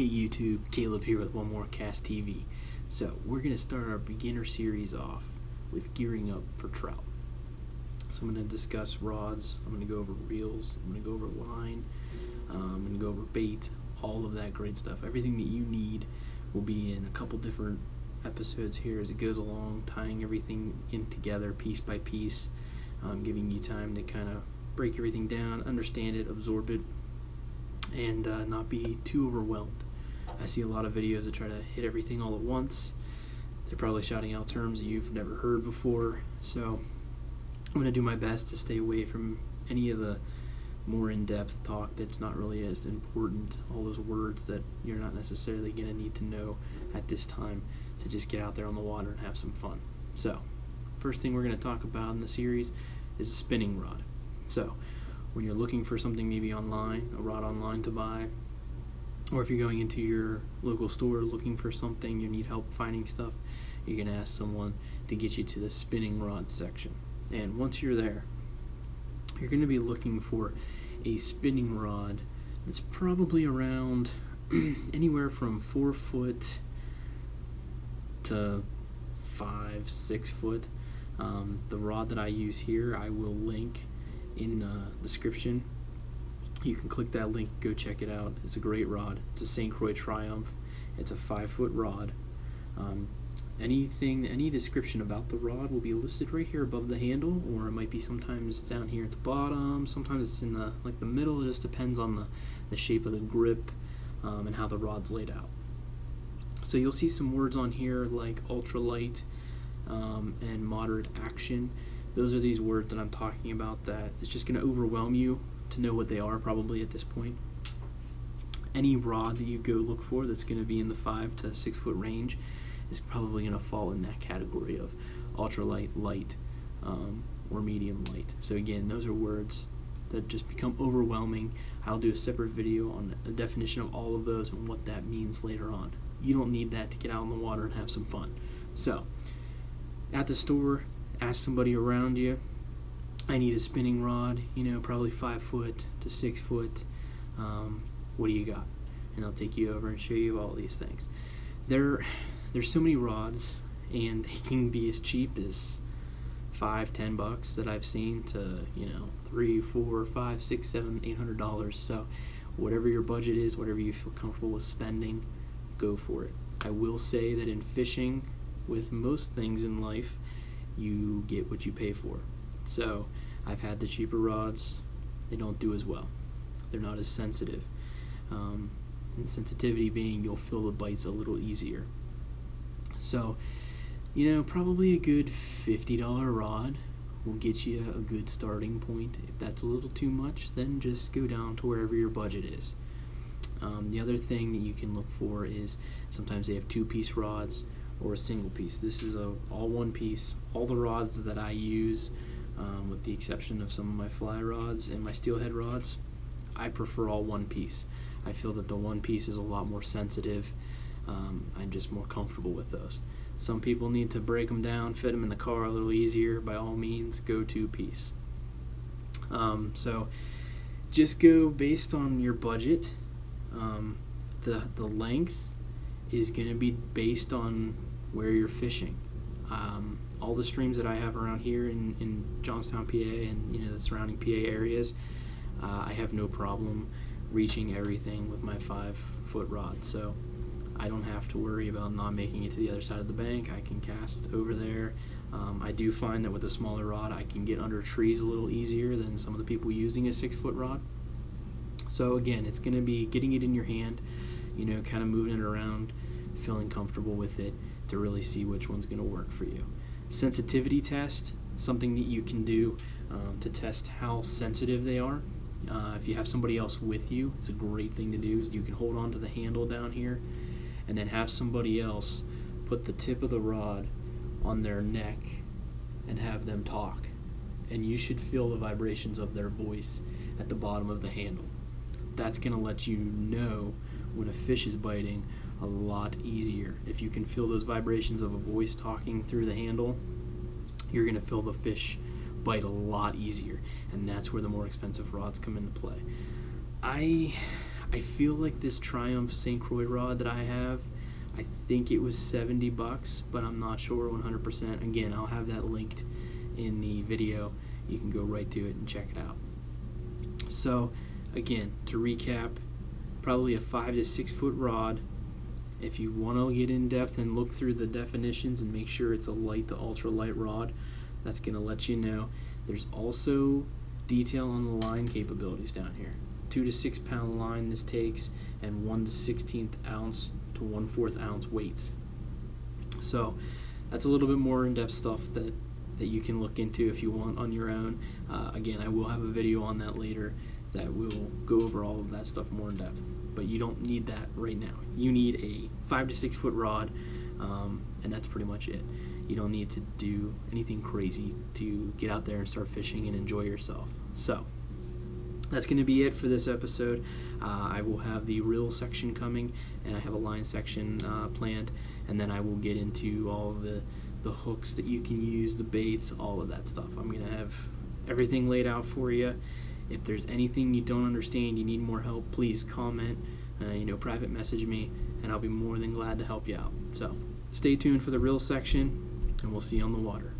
Hey YouTube, Caleb here with One More Cast TV. So we're going to start our beginner series off with gearing up for trout. So I'm going to discuss rods, I'm going to go over reels, I'm going to go over line, I'm going to go over bait, all of that great stuff. Everything that you need will be in a couple different episodes here as it goes along, tying everything in together piece by piece, giving you time to kind of break everything down, understand it, absorb it, and not be too overwhelmed. I see a lot of videos that try to hit everything all at once. They're probably shouting out terms that you've never heard before, so I'm going to do my best to stay away from any of the more in-depth talk that's not really as important, all those words that you're not necessarily going to need to know at this time, to just get out there on the water and have some fun. So, first thing we're going to talk about in the series is a spinning rod. So, when you're looking for something maybe online, a rod online to buy, or if you're going into your local store looking for something, you need help finding stuff, you're going to ask someone to get you to the spinning rod section. And once you're there, you're going to be looking for a spinning rod that's probably around anywhere from 4 foot to 5-6 foot. The rod that I use here, I will link in the description. You can click that link, go check it out. It's a great rod. It's a St. Croix Triumph. It's a 5-foot rod. Any description about the rod will be listed right here above the handle, or it might be sometimes down here at the bottom. Sometimes it's in the middle. It just depends on the shape of the grip and how the rod's laid out. So you'll see some words on here like ultralight and moderate action. Those are these words that I'm talking about that is just going to overwhelm you to know what they are probably at this point. Any rod that you go look for that's going to be in the 5 to 6 foot range is probably going to fall in that category of ultralight, light, or medium light. So again, those are words that just become overwhelming. I'll do a separate video on a definition of all of those and what that means later on. You don't need that to get out in the water and have some fun. So, at the store, ask somebody around you, I need a spinning rod, probably 5 foot to 6 foot. What do you got? And I'll take you over and show you all these things. There's so many rods, and they can be as cheap as $5-10 that I've seen to $3, $4, $5, $6, $7, $800. So whatever your budget is, whatever you feel comfortable with spending, go for it. I will say that in fishing, with most things in life, you get what you pay for. So I've had the cheaper rods. They don't do as well. They're not as sensitive. And sensitivity being you'll feel the bites a little easier. So, probably a good $50 rod will get you a good starting point. If that's a little too much, then just go down to wherever your budget is. The other thing that you can look for is sometimes they have 2-piece rods or a single piece. This is all one piece. All the rods that I use, with the exception of some of my fly rods and my steelhead rods, I prefer all one piece. I feel that the one piece is a lot more sensitive. I'm just more comfortable with those. Some people need to break them down, fit them in the car a little easier. By all means, go 2-piece. So just go based on your budget. The length is going to be based on where you're fishing. All the streams that I have around here in Johnstown, PA, and the surrounding PA areas, I have no problem reaching everything with my 5-foot rod. So I don't have to worry about not making it to the other side of the bank. I can cast over there. I do find that with a smaller rod, I can get under trees a little easier than some of the people using a 6-foot rod. So again, it's going to be getting it in your hand, kind of moving it around, feeling comfortable with it to really see which one's going to work for you. Sensitivity test, something that you can do to test how sensitive they are. If you have somebody else with you, it's a great thing to do. You can hold on to the handle down here and then have somebody else put the tip of the rod on their neck and have them talk. And you should feel the vibrations of their voice at the bottom of the handle. That's going to let you know when a fish is biting a lot easier. If you can feel those vibrations of a voice talking through the handle, you're going to feel the fish bite a lot easier, and that's where the more expensive rods come into play. I I feel like this Triumph St. Croix rod that I have, I think it was $70, but I'm not sure 100%. Again, I'll have that linked in the video. You can go right to it and check it out. So again, to recap, probably a 5 to 6 foot rod. If you want to get in depth and look through the definitions and make sure it's a light to ultra light rod, that's going to let you know. There's also detail on the line capabilities down here. 2 to 6 pound line this takes, and 1 to 16th ounce to 1/4 ounce weights. So that's a little bit more in-depth stuff that you can look into if you want on your own. Again, I will have a video on that later that will go over all of that stuff more in depth, but you don't need that right now. You need a 5 to 6 foot rod, and that's pretty much it. You don't need to do anything crazy to get out there and start fishing and enjoy yourself. So that's going to be it for this episode. I will have the reel section coming, and I have a line section planned, and then I will get into all of the hooks that you can use, the baits, all of that stuff. I'm going to have everything laid out for you. If there's anything you don't understand, you need more help, please comment, private message me, and I'll be more than glad to help you out. So stay tuned for the reel section, and we'll see you on the water.